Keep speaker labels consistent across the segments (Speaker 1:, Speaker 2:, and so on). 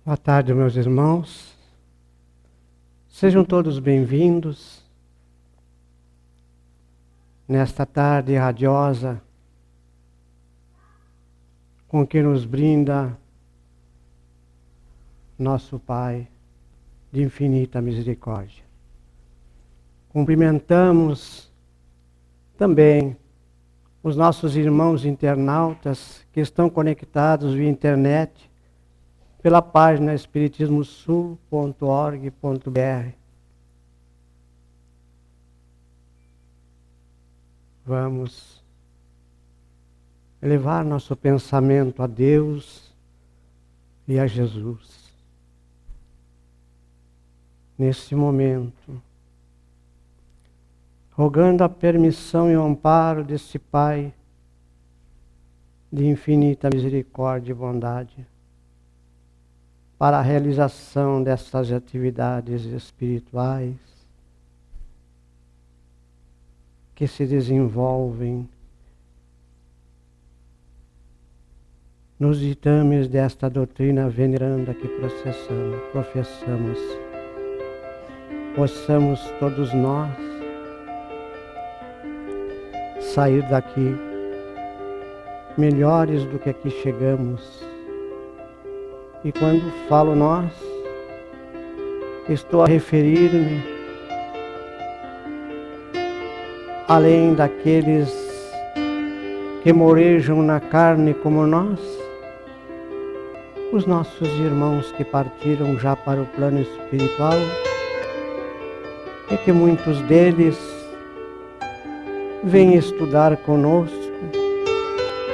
Speaker 1: Boa tarde, meus irmãos. Sejam todos bem-vindos nesta tarde radiosa com que nos brinda nosso Pai de infinita misericórdia. Cumprimentamos também os nossos irmãos internautas que estão conectados via internet pela página espiritismosul.org.br. Vamos elevar nosso pensamento a Deus e a Jesus. Nesse momento, rogando a permissão e o amparo desse Pai de infinita misericórdia e bondade, para a realização dessas atividades espirituais que se desenvolvem nos ditames desta doutrina veneranda que professamos. Possamos todos nós sair daqui melhores do que aqui chegamos. E quando falo nós, estou a referir-me além daqueles que morejam na carne como nós, os nossos irmãos que partiram já para o plano espiritual, e que muitos deles vêm estudar conosco,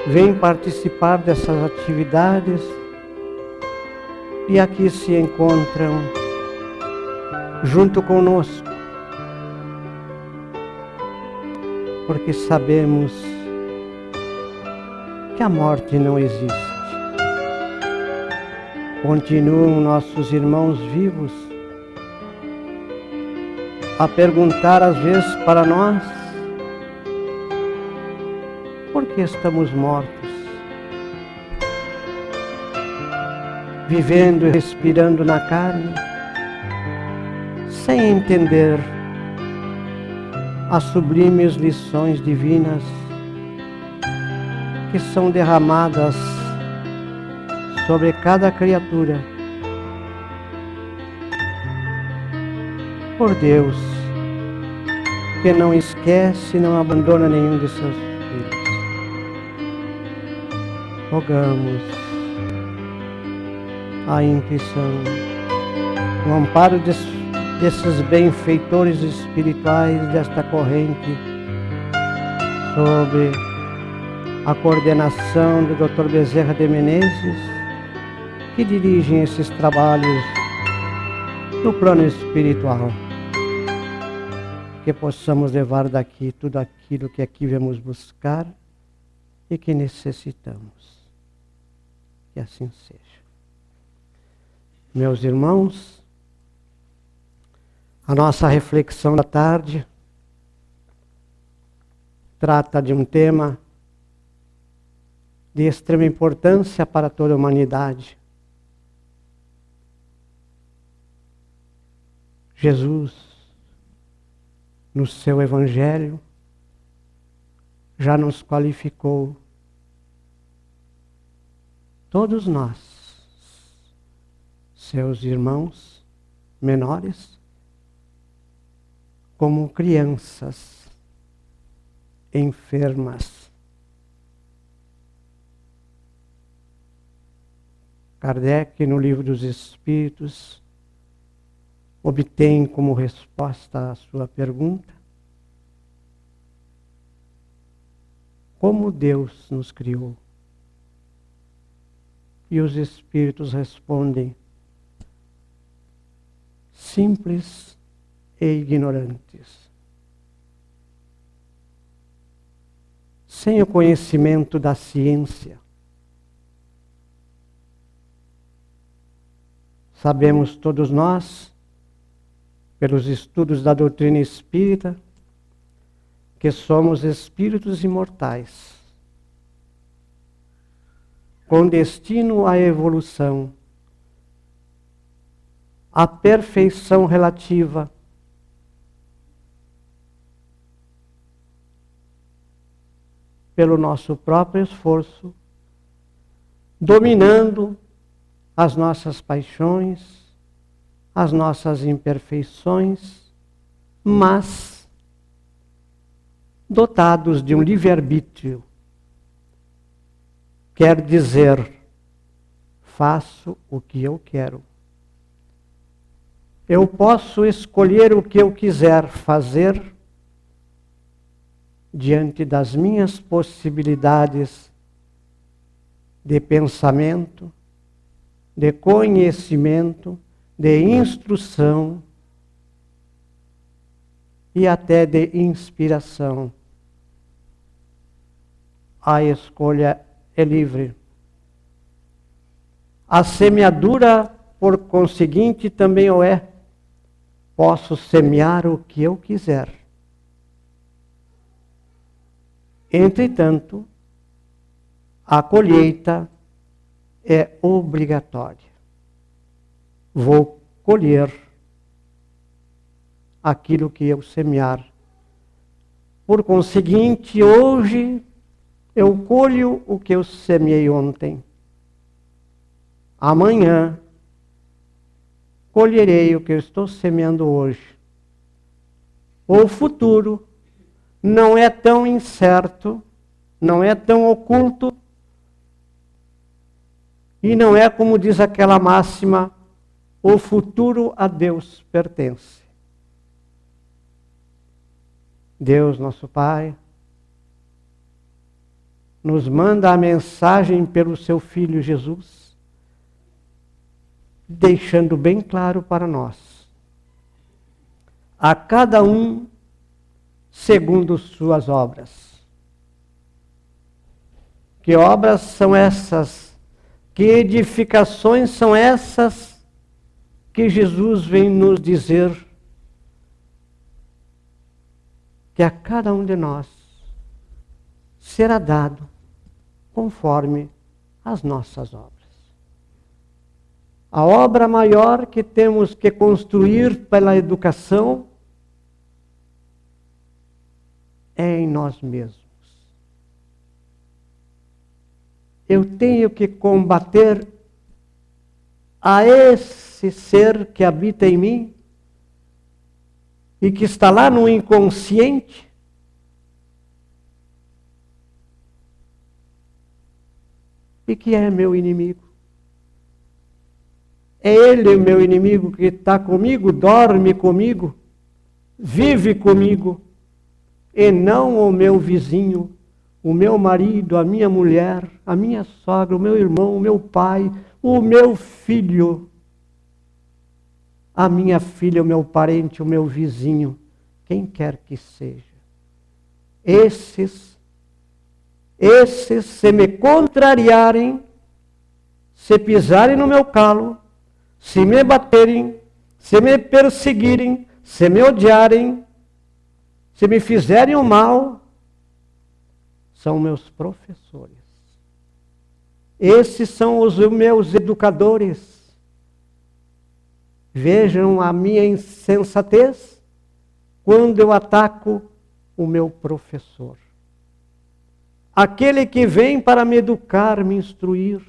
Speaker 1: vêm participar dessas atividades, e aqui se encontram junto conosco, porque sabemos que a morte não existe. Continuam nossos irmãos vivos a perguntar às vezes para nós: por que estamos mortos? Vivendo e respirando na carne, sem entender as sublimes lições divinas que são derramadas sobre cada criatura por Deus, que não esquece e não abandona nenhum de seus filhos. Rogamos a intuição, o amparo desses benfeitores espirituais desta corrente, sob a coordenação do Dr. Bezerra de Menezes, que dirigem esses trabalhos no plano espiritual. Que possamos levar daqui tudo aquilo que aqui viemos buscar e que necessitamos. Que assim seja. Meus irmãos, a nossa reflexão da tarde trata de um tema de extrema importância para toda a humanidade. Jesus, no seu Evangelho, já nos qualificou, todos nós, seus irmãos menores, como crianças enfermas. Kardec, no Livro dos Espíritos, obtém como resposta à sua pergunta: como Deus nos criou? E os Espíritos respondem: simples e ignorantes. Sem o conhecimento da ciência. Sabemos todos nós, pelos estudos da doutrina espírita, que somos espíritos imortais, com destino à evolução, a perfeição relativa. Pelo nosso próprio esforço, dominando as nossas paixões, as nossas imperfeições, mas dotados de um livre-arbítrio. Quer dizer, faço o que eu quero. Eu posso escolher o que eu quiser fazer diante das minhas possibilidades de pensamento, de conhecimento, de instrução e até de inspiração. A escolha é livre. A semeadura, por conseguinte, também o é. Posso semear o que eu quiser. Entretanto, a colheita é obrigatória. Vou colher aquilo que eu semear. Por conseguinte, hoje eu colho o que eu semeei ontem. Amanhã colherei o que eu estou semeando hoje. O futuro não é tão incerto, não é tão oculto, e não é como diz aquela máxima, o futuro a Deus pertence. Deus, nosso Pai, nos manda a mensagem pelo seu Filho Jesus, deixando bem claro para nós, a cada um segundo suas obras. Que obras são essas? Que edificações são essas que Jesus vem nos dizer que a cada um de nós será dado conforme as nossas obras. A obra maior que temos que construir pela educação é em nós mesmos. Eu tenho que combater a esse ser que habita em mim e que está lá no inconsciente, e que é meu inimigo. É ele o meu inimigo que está comigo, dorme comigo, vive comigo, e não o meu vizinho, o meu marido, a minha mulher, a minha sogra, o meu irmão, o meu pai, o meu filho, a minha filha, o meu parente, o meu vizinho, quem quer que seja. Esses, se me contrariarem, se pisarem no meu calo, se me baterem, se me perseguirem, se me odiarem, se me fizerem o mal, são meus professores. Esses são os meus educadores. Vejam a minha insensatez quando eu ataco o meu professor. Aquele que vem para me educar, me instruir,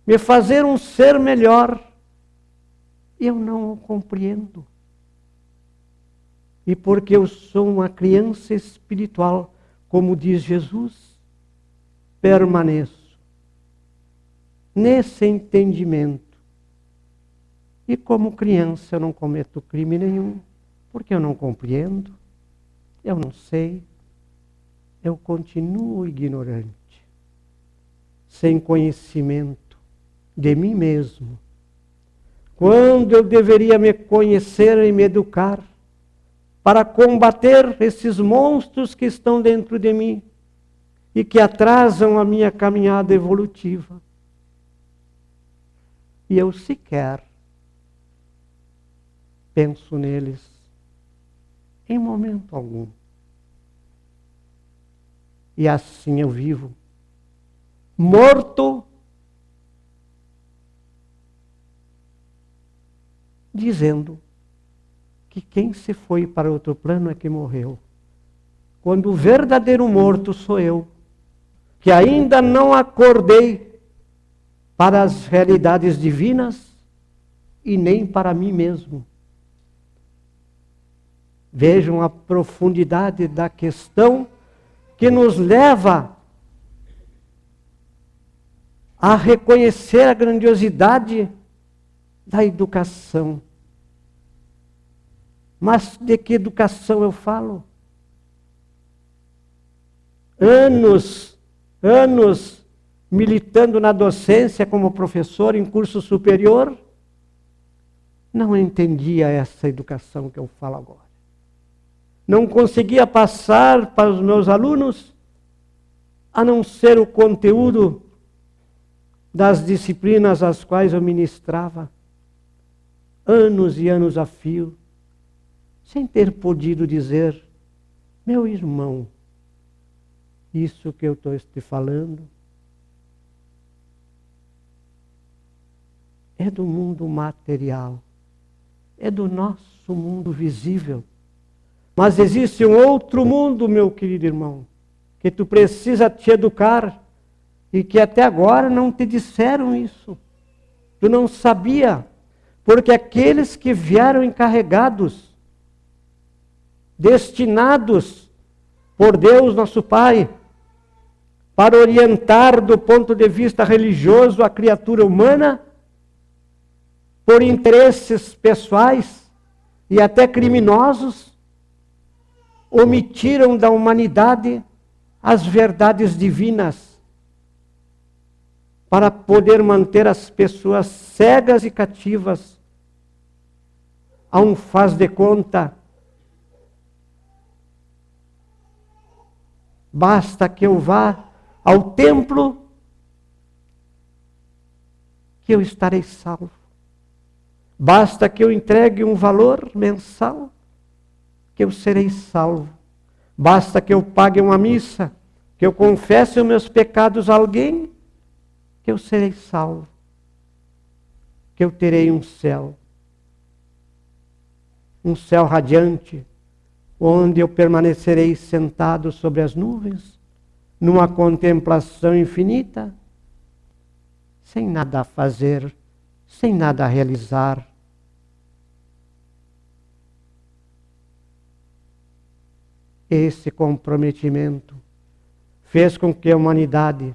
Speaker 1: me fazer um ser melhor, eu não o compreendo. E porque eu sou uma criança espiritual, como diz Jesus, permaneço nesse entendimento. E como criança eu não cometo crime nenhum, porque eu não compreendo, eu não sei, eu continuo ignorante, sem conhecimento de mim mesmo. Quando eu deveria me conhecer e me educar, para combater esses monstros que estão dentro de mim e que atrasam a minha caminhada evolutiva. E eu sequer penso neles em momento algum. E assim eu vivo, morto dizendo que quem se foi para outro plano é que morreu. Quando o verdadeiro morto sou eu, que ainda não acordei para as realidades divinas e nem para mim mesmo. Vejam a profundidade da questão que nos leva a reconhecer a grandiosidade da educação. Mas de que educação eu falo? Anos militando na docência como professor em curso superior, não entendia essa educação que eu falo agora. Não conseguia passar para os meus alunos, a não ser o conteúdo das disciplinas às quais eu ministrava, anos e anos a fio, sem ter podido dizer, meu irmão, isso que eu estou te falando é do mundo material, é do nosso mundo visível. Mas existe um outro mundo, meu querido irmão, que tu precisa te educar e que até agora não te disseram isso. Tu não sabia, porque aqueles que vieram encarregados, destinados por Deus nosso Pai, para orientar do ponto de vista religioso a criatura humana, por interesses pessoais e até criminosos, omitiram da humanidade as verdades divinas, para poder manter as pessoas cegas e cativas a um faz de conta. Basta que eu vá ao templo, que eu estarei salvo. Basta que eu entregue um valor mensal, que eu serei salvo. Basta que eu pague uma missa, que eu confesse os meus pecados a alguém, que eu serei salvo, que eu terei um céu radiante, onde eu permanecerei sentado sobre as nuvens, numa contemplação infinita, sem nada a fazer, sem nada a realizar. Esse comprometimento fez com que a humanidade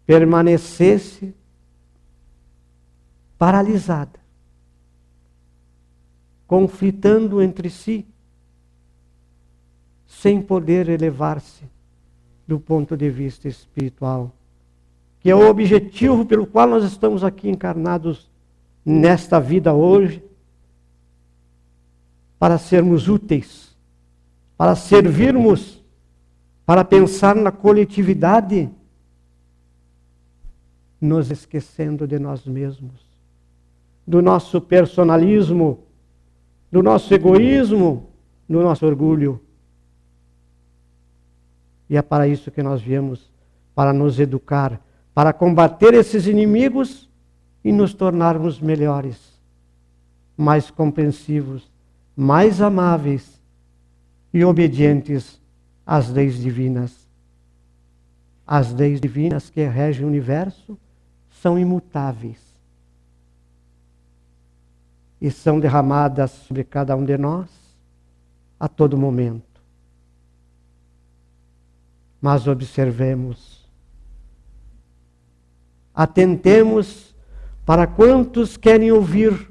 Speaker 1: permanecesse paralisada, conflitando entre si, sem poder elevar-se do ponto de vista espiritual, que é o objetivo pelo qual nós estamos aqui encarnados nesta vida hoje, para sermos úteis, para servirmos, para pensar na coletividade, nos esquecendo de nós mesmos, do nosso personalismo, do nosso egoísmo, do nosso orgulho. E é para isso que nós viemos, para nos educar, para combater esses inimigos e nos tornarmos melhores, mais compreensivos, mais amáveis e obedientes às leis divinas. As leis divinas que regem o universo são imutáveis e são derramadas sobre cada um de nós a todo momento. Mas observemos, atentemos para quantos querem ouvir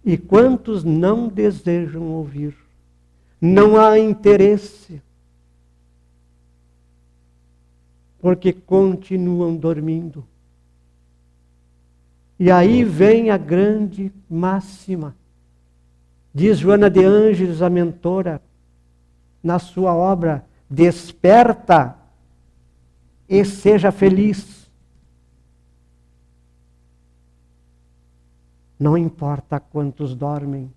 Speaker 1: e quantos não desejam ouvir. Não há interesse, porque continuam dormindo. E aí vem a grande máxima. Diz Joana de Ângeles, a mentora, na sua obra, Desperta e seja feliz. Não importa quantos dormem.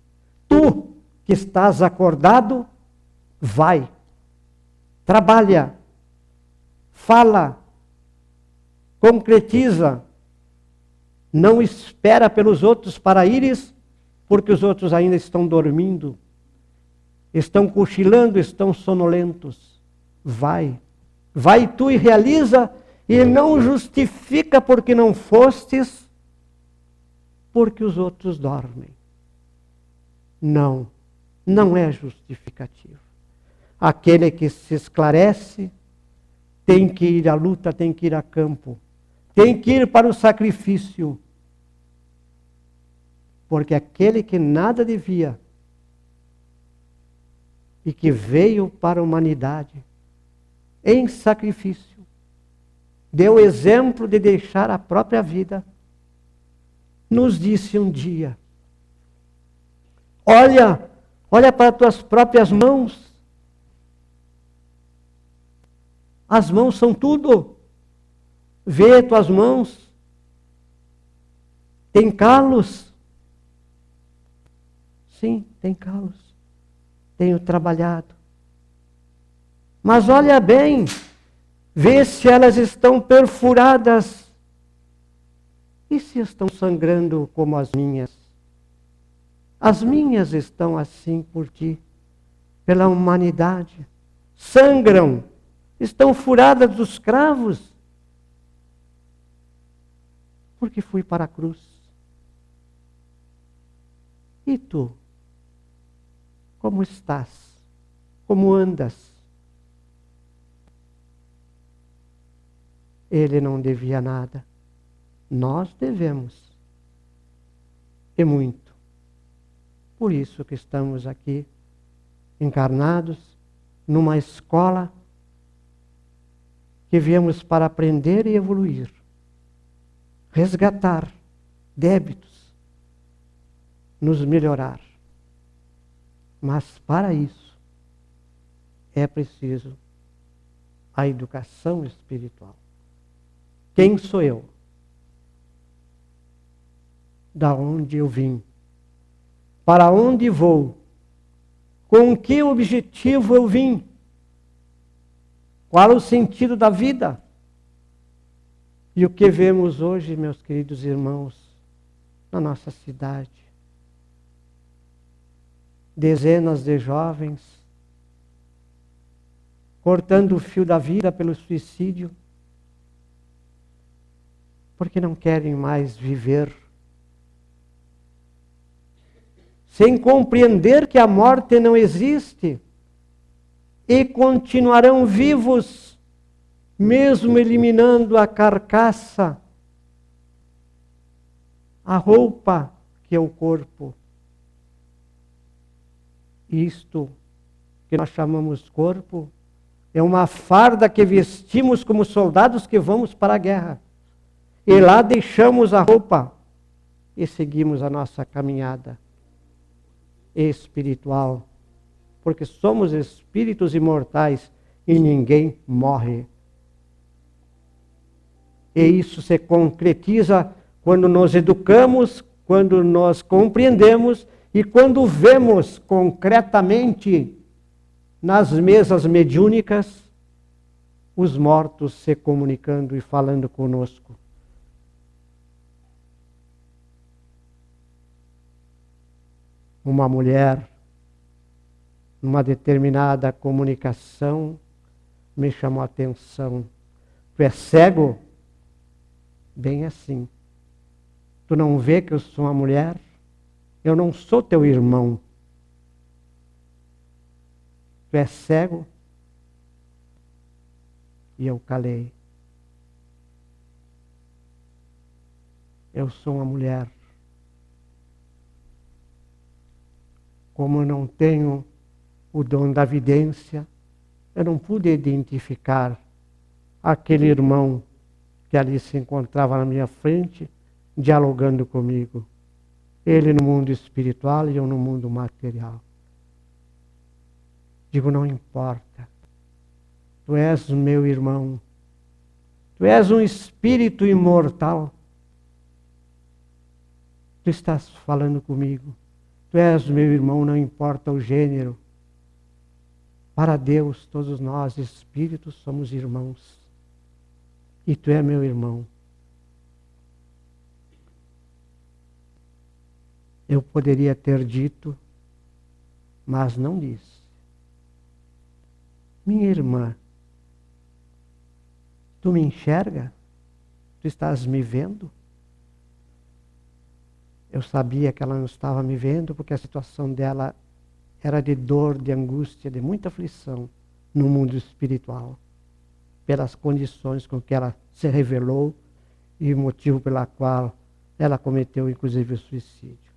Speaker 1: Tu que estás acordado, vai, trabalha, fala, concretiza, Não espera pelos outros para ires, porque os outros ainda estão dormindo, estão cochilando, estão sonolentos. Vai tu e realiza, e não justifica porque não fostes, porque os outros dormem. Não é justificativo. Aquele que se esclarece tem que ir à luta, tem que ir a campo, tem que ir para o sacrifício. Porque aquele que nada devia e que veio para a humanidade em sacrifício, deu exemplo de deixar a própria vida, nos disse um dia: olha para tuas próprias mãos. As mãos são tudo. Vê tuas mãos. Tem calos. Sim, tem calos. Tenho trabalhado. Mas olha bem, vê se elas estão perfuradas. E se estão sangrando como as minhas? As minhas estão assim por ti, pela humanidade. Sangram, estão furadas dos cravos. Porque fui para a cruz. E tu? Como estás? Como andas? Ele não devia nada. Nós devemos. E muito. Por isso que estamos aqui, encarnados, numa escola que viemos para aprender e evoluir. Resgatar débitos. Nos melhorar. Mas para isso é preciso a educação espiritual. Quem sou eu? Da onde eu vim? Para onde vou? Com que objetivo eu vim? Qual o sentido da vida? E o que vemos hoje, meus queridos irmãos, na nossa cidade? Dezenas de jovens cortando o fio da vida pelo suicídio, porque não querem mais viver, sem compreender que a morte não existe, e continuarão vivos, mesmo eliminando a carcaça, a roupa que é o corpo. Isto que nós chamamos corpo é uma farda que vestimos como soldados que vamos para a guerra. E lá deixamos a roupa e seguimos a nossa caminhada espiritual. Porque somos espíritos imortais e ninguém morre. E isso se concretiza quando nos educamos, quando nós compreendemos e quando vemos concretamente nas mesas mediúnicas os mortos se comunicando e falando conosco. Uma mulher, numa determinada comunicação, me chamou a atenção. Tu é cego? Bem assim. Tu não vê que eu sou uma mulher? Eu não sou teu irmão. Tu és cego? E eu calei. Eu sou uma mulher. Como eu não tenho o dom da vidência, eu não pude identificar aquele irmão que ali se encontrava na minha frente, dialogando comigo. Ele no mundo espiritual e eu no mundo material. Digo, não importa. Tu és meu irmão. Tu és um espírito imortal. Tu estás falando comigo. Tu és meu irmão, não importa o gênero. Para Deus, todos nós, espíritos, somos irmãos. E tu é meu irmão. Eu poderia ter dito, mas não disse. Minha irmã, tu me enxerga? Tu estás me vendo? Eu sabia que ela não estava me vendo porque a situação dela era de dor, de angústia, de muita aflição no mundo espiritual, pelas condições com que ela se revelou e o motivo pela qual ela cometeu inclusive o suicídio.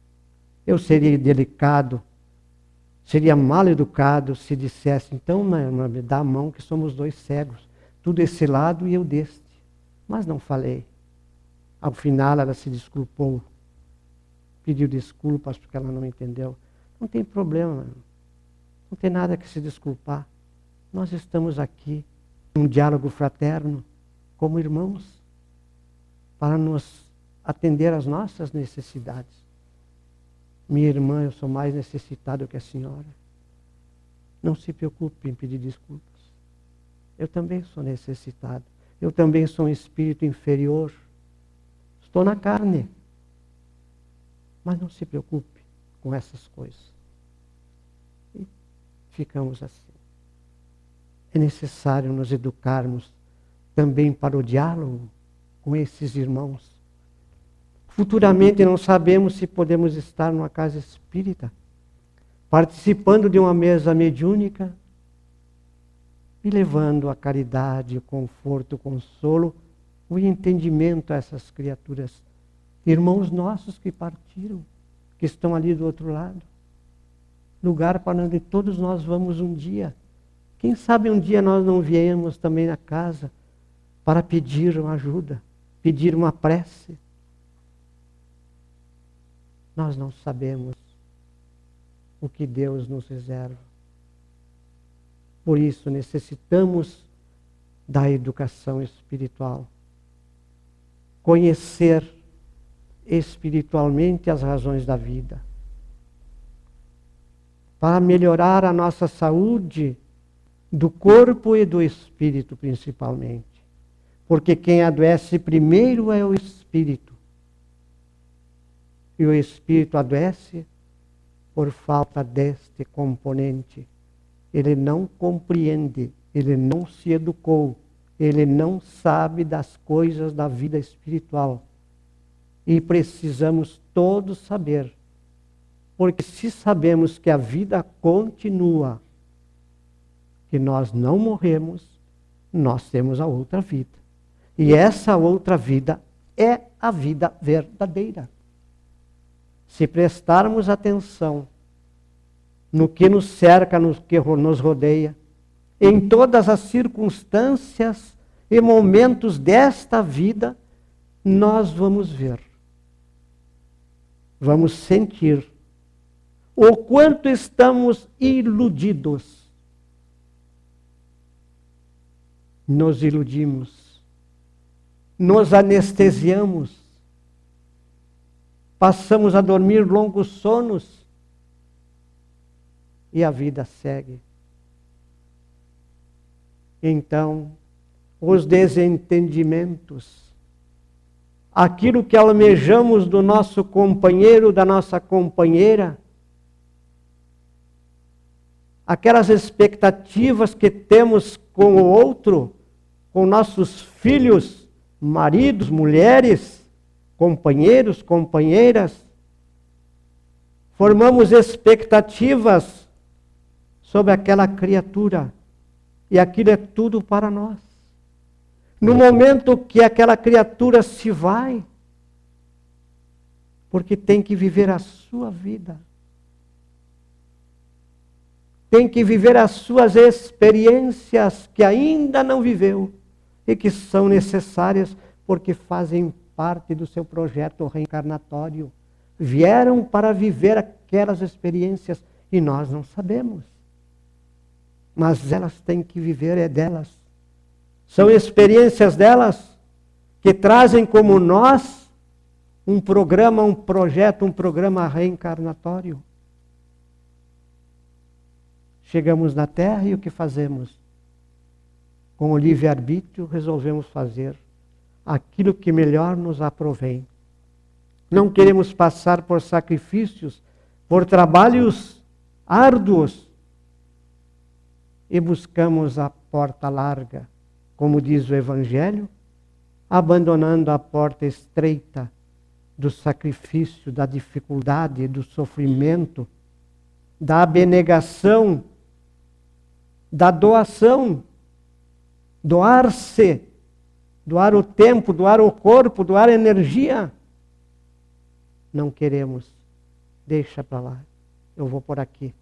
Speaker 1: Eu seria delicado, seria mal educado se dissesse, então, minha irmã, me dá a mão que somos dois cegos, tu desse lado e eu deste. Mas não falei. Ao final ela se desculpou, pediu desculpas porque ela não entendeu. Não tem problema, não tem nada que se desculpar. Nós estamos aqui, num diálogo fraterno, como irmãos, para nos atender às nossas necessidades. Minha irmã, eu sou mais necessitado que a senhora. Não se preocupe em pedir desculpas. Eu também sou necessitado. Eu também sou um espírito inferior. Estou na carne. Mas não se preocupe com essas coisas. E ficamos assim. É necessário nos educarmos também para o diálogo com esses irmãos. Futuramente não sabemos se podemos estar numa casa espírita, participando de uma mesa mediúnica e levando a caridade, o conforto, o consolo, o entendimento a essas criaturas. Irmãos nossos que partiram, que estão ali do outro lado. Lugar para onde todos nós vamos um dia. Quem sabe um dia nós não viemos também na casa para pedir uma ajuda, pedir uma prece. Nós não sabemos o que Deus nos reserva. Por isso necessitamos da educação espiritual. Conhecer espiritualmente as razões da vida. Para melhorar a nossa saúde do corpo e do espírito principalmente. Porque quem adoece primeiro é o espírito. E o espírito adoece por falta deste componente. Ele não compreende, ele não se educou, ele não sabe das coisas da vida espiritual. E precisamos todos saber. Porque se sabemos que a vida continua, que nós não morremos, nós temos a outra vida. E essa outra vida é a vida verdadeira. Se prestarmos atenção no que nos cerca, no que nos rodeia, em todas as circunstâncias e momentos desta vida, nós vamos ver, vamos sentir o quanto estamos iludidos. Nos iludimos, nos anestesiamos, passamos a dormir longos sonos e a vida segue. Então, os desentendimentos, aquilo que almejamos do nosso companheiro, da nossa companheira, aquelas expectativas que temos com o outro, com nossos filhos, maridos, mulheres, companheiros, companheiras, formamos expectativas sobre aquela criatura e aquilo é tudo para nós. No momento que aquela criatura se vai, porque tem que viver a sua vida, tem que viver as suas experiências que ainda não viveu e que são necessárias porque fazem parte do seu projeto reencarnatório. Vieram para viver aquelas experiências e nós não sabemos. Mas elas têm que viver, é delas. São experiências delas que trazem como nós um programa, um projeto, um programa reencarnatório. Chegamos na Terra e o que fazemos? Com o livre-arbítrio resolvemos fazer aquilo que melhor nos aprovém. não queremos passar por sacrifícios, por trabalhos árduos, e buscamos a porta larga, como diz o Evangelho, abandonando a porta estreita do sacrifício, da dificuldade, do sofrimento, da abnegação, da doação, doar-se, doar o tempo, doar o corpo, doar energia. Não queremos, deixa para lá, eu vou por aqui.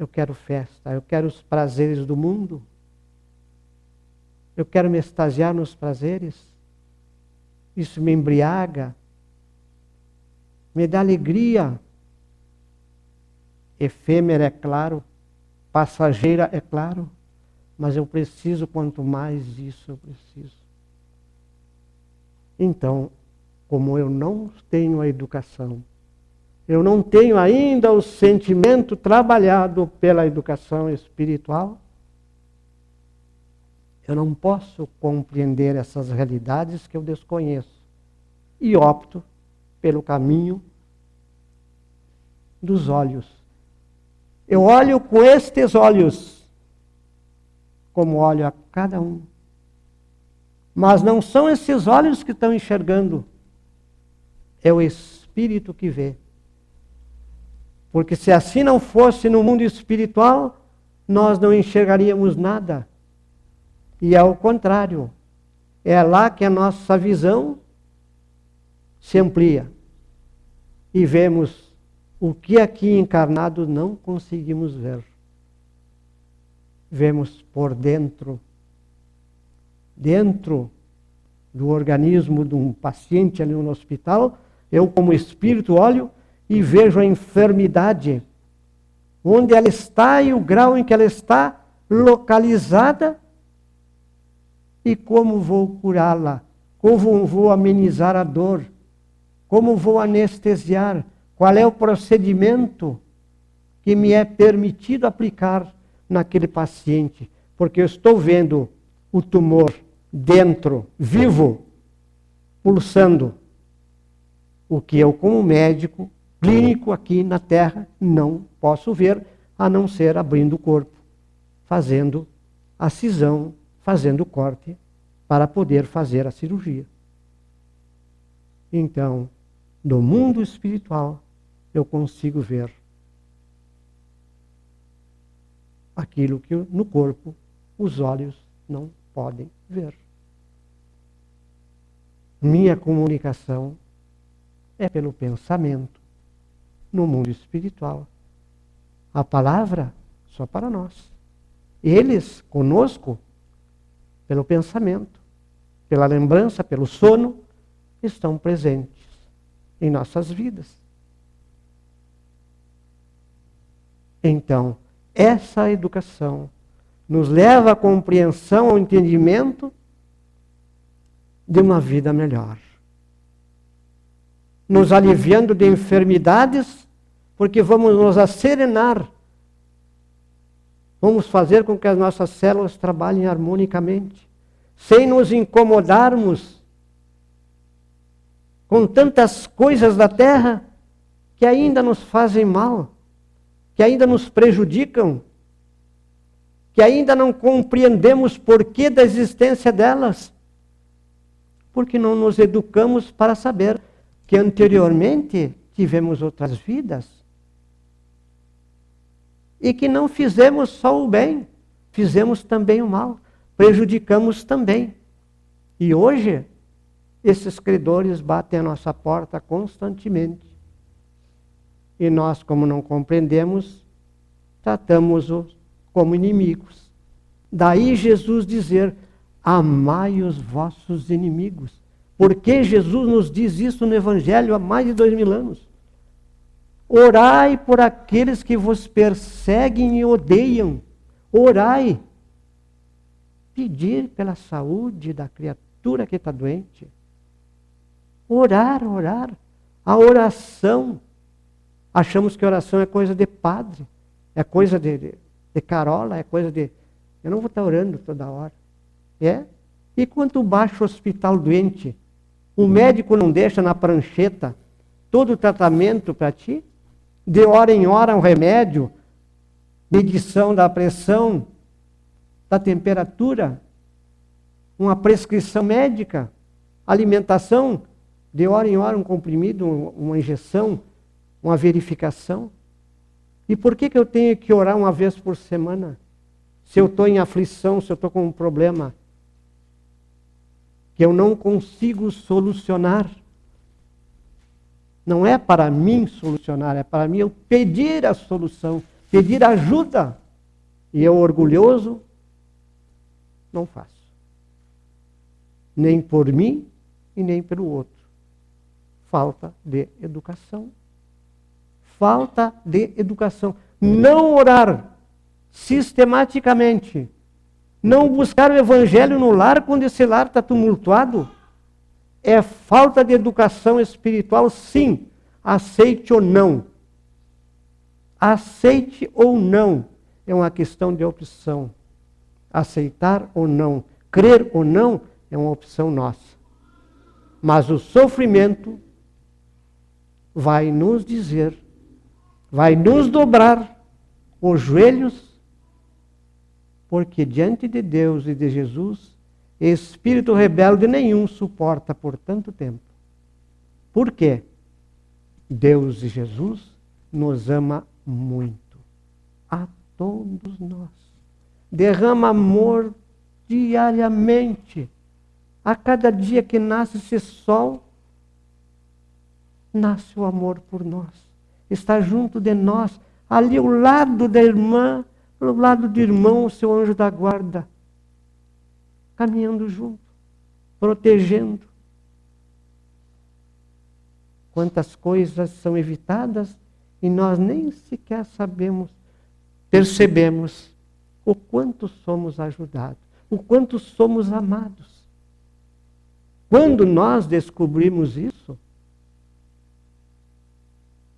Speaker 1: Eu quero festa, eu quero os prazeres do mundo. Eu quero me extasiar nos prazeres. Isso me embriaga, me dá alegria. Efêmera, é claro, passageira, é claro, mas eu preciso, quanto mais isso eu preciso. Então, como eu não tenho a educação, eu não tenho ainda o sentimento trabalhado pela educação espiritual, eu não posso compreender essas realidades que eu desconheço. E opto pelo caminho dos olhos. Eu olho com estes olhos, como olho a cada um. Mas não são esses olhos que estão enxergando, é o Espírito que vê. Porque se assim não fosse no mundo espiritual, nós não enxergaríamos nada. E é o contrário. É lá que a nossa visão se amplia. E vemos o que aqui encarnado não conseguimos ver. Vemos por dentro. Dentro do organismo de um paciente ali no hospital, eu como espírito olho e vejo a enfermidade, onde ela está e o grau em que ela está localizada, e como vou curá-la, como vou amenizar a dor, como vou anestesiar, qual é o procedimento que me é permitido aplicar naquele paciente, porque eu estou vendo o tumor dentro, vivo, pulsando, o que eu como médico clínico aqui na Terra não posso ver, a não ser abrindo o corpo, fazendo a cisão, fazendo o corte, para poder fazer a cirurgia. Então, no mundo espiritual, eu consigo ver aquilo que no corpo os olhos não podem ver. Minha comunicação é pelo pensamento. No mundo espiritual, a palavra só para nós. Eles, conosco, pelo pensamento, pela lembrança, pelo sono, estão presentes em nossas vidas. Então, essa educação nos leva à compreensão, ao entendimento de uma vida melhor. Nos aliviando de enfermidades, porque vamos nos asserenar. Vamos fazer com que as nossas células trabalhem harmonicamente, sem nos incomodarmos com tantas coisas da terra que ainda nos fazem mal, que ainda nos prejudicam, que ainda não compreendemos porquê da existência delas, porque não nos educamos para saber que anteriormente tivemos outras vidas e que não fizemos só o bem, fizemos também o mal, prejudicamos também. E hoje, esses credores batem a nossa porta constantemente. E nós, como não compreendemos, tratamos-os como inimigos. Daí Jesus dizer, amai os vossos inimigos. Porque Jesus nos diz isso no Evangelho há mais de 2000 anos. Orai por aqueles que vos perseguem e odeiam. Orai. Pedir pela saúde da criatura que está doente. Orar, orar. A oração. Achamos que oração é coisa de padre. É coisa de carola, é coisa de... Eu não vou estar orando toda hora. É? E quanto baixa o hospital doente, O médico não deixa na prancheta todo o tratamento para ti? De hora em hora um remédio, medição da pressão, da temperatura, uma prescrição médica, alimentação, de hora em hora um comprimido, uma injeção, uma verificação. E por que eu tenho que orar uma vez por semana? Se eu estou em aflição, se eu estou com um problema que eu não consigo solucionar. Não é para mim solucionar, é para mim eu pedir a solução, pedir ajuda. E eu, orgulhoso, não faço. Nem por mim e nem pelo outro. Falta de educação. Falta de educação. Não orar sistematicamente. Não buscar o evangelho no lar quando esse lar está tumultuado. É falta de educação espiritual, sim. Aceite ou não. Aceite ou não. É uma questão de opção. Aceitar ou não, crer ou não, é uma opção nossa. Mas o sofrimento vai nos dizer, vai nos dobrar os joelhos, porque diante de Deus e de Jesus, espírito rebelde nenhum suporta por tanto tempo. Por quê? Deus e Jesus nos ama muito, a todos nós. Derrama amor diariamente. A cada dia que nasce esse sol, nasce o amor por nós. Está junto de nós, ali ao lado da irmã, ao lado do irmão, o seu anjo da guarda, caminhando junto, protegendo. Quantas coisas são evitadas e nós nem sequer sabemos, percebemos o quanto somos ajudados, o quanto somos amados. Quando nós descobrimos isso,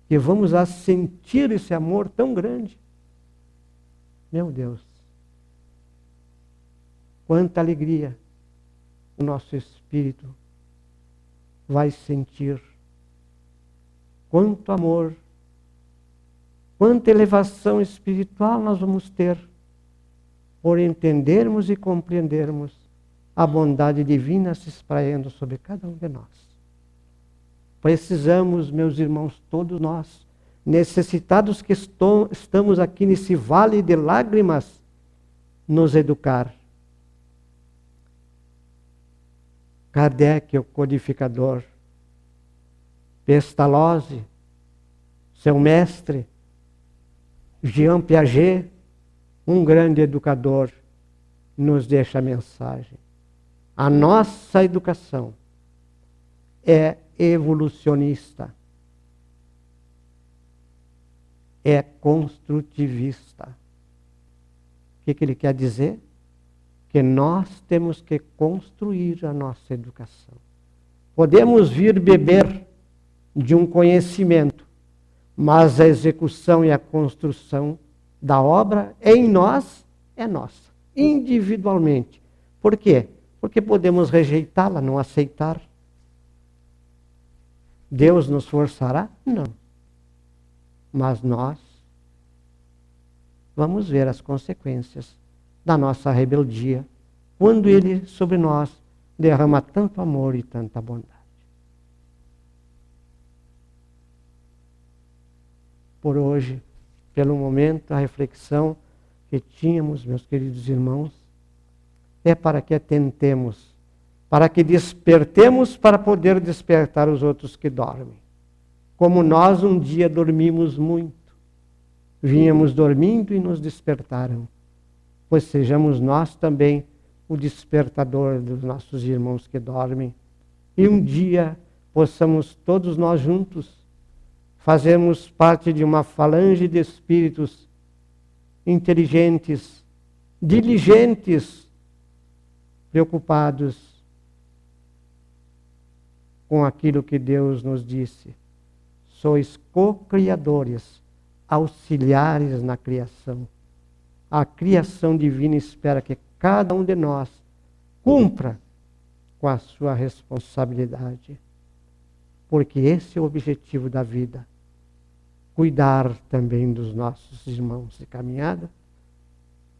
Speaker 1: que vamos a sentir esse amor tão grande, meu Deus, quanta alegria o nosso espírito vai sentir, quanto amor, quanta elevação espiritual nós vamos ter por entendermos e compreendermos a bondade divina se espraiando sobre cada um de nós. Precisamos, meus irmãos, todos nós, necessitados que estamos aqui nesse vale de lágrimas, nos educar. Kardec, o codificador, Pestalozzi, seu mestre, Jean Piaget, um grande educador, nos deixa a mensagem. A nossa educação é evolucionista, é construtivista. O que ele quer dizer? Que nós temos que construir a nossa educação. Podemos vir beber de um conhecimento, mas a execução e a construção da obra em nós é nossa, individualmente. Por quê? Porque podemos rejeitá-la, não aceitar. Deus nos forçará? Não. Mas nós vamos ver as consequências da nossa rebeldia, quando Ele sobre nós derrama tanto amor e tanta bondade. Por hoje, pelo momento, a reflexão que tínhamos, meus queridos irmãos, é para que atentemos, para que despertemos para poder despertar os outros que dormem. Como nós um dia dormimos muito, vínhamos dormindo e nos despertaram, pois sejamos nós também o despertador dos nossos irmãos que dormem, e um dia possamos todos nós juntos fazermos parte de uma falange de espíritos inteligentes, diligentes, preocupados com aquilo que Deus nos disse. Sois co-criadores, auxiliares na criação. A criação divina espera que cada um de nós cumpra com a sua responsabilidade. Porque esse é o objetivo da vida. Cuidar também dos nossos irmãos de caminhada,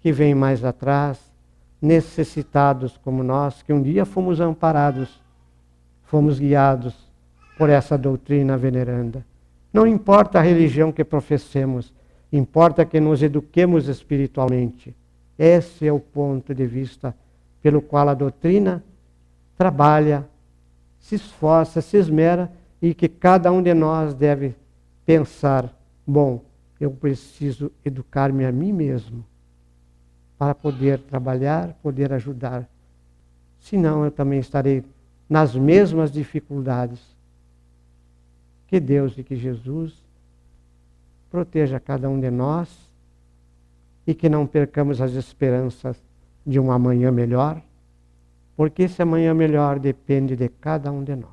Speaker 1: que vêm mais atrás, necessitados como nós, que um dia fomos amparados, fomos guiados por essa doutrina veneranda. Não importa a religião que professemos, importa que nos eduquemos espiritualmente. Esse é o ponto de vista pelo qual a doutrina trabalha, se esforça, se esmera, e que cada um de nós deve pensar: bom, eu preciso educar-me a mim mesmo para poder trabalhar, poder ajudar. Senão eu também estarei nas mesmas dificuldades. Que Deus e que Jesus proteja cada um de nós e que não percamos as esperanças de um amanhã melhor, porque esse amanhã melhor depende de cada um de nós.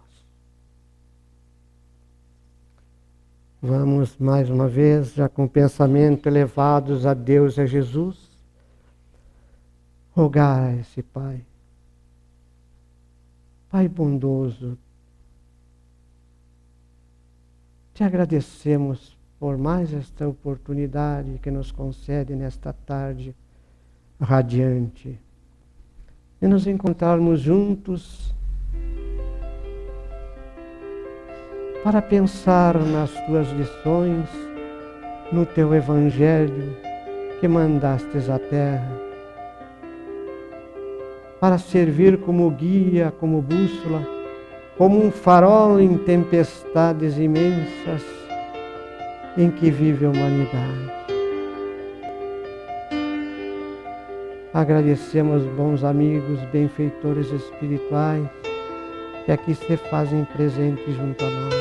Speaker 1: Vamos mais uma vez, já com pensamento elevados a Deus e a Jesus, rogar a esse Pai. Pai bondoso, te agradecemos por mais esta oportunidade que nos concede nesta tarde radiante, de nos encontrarmos juntos para pensar nas tuas lições, no teu Evangelho que mandastes à terra, para servir como guia, como bússola, como um farol em tempestades imensas em que vive a humanidade. Agradecemos, bons amigos, benfeitores espirituais, que aqui se fazem presentes junto a nós,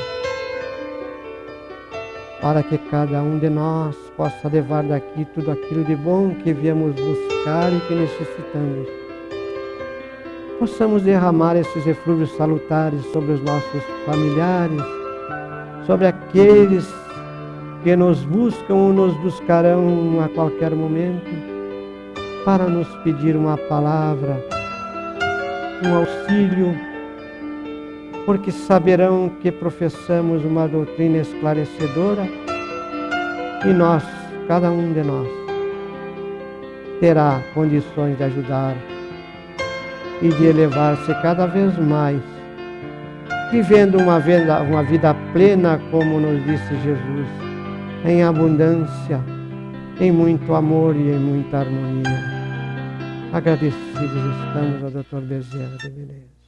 Speaker 1: para que cada um de nós possa levar daqui tudo aquilo de bom que viemos buscar e que necessitamos. Possamos derramar esses eflúvios salutares sobre os nossos familiares, sobre aqueles que nos buscam ou nos buscarão a qualquer momento, para nos pedir uma palavra, um auxílio, porque saberão que professamos uma doutrina esclarecedora e nós, cada um de nós, terá condições de ajudar e de elevar-se cada vez mais, vivendo uma vida plena, como nos disse Jesus, em abundância, em muito amor e em muita harmonia. Agradecidos estamos ao Dr. Bezerra de Menezes.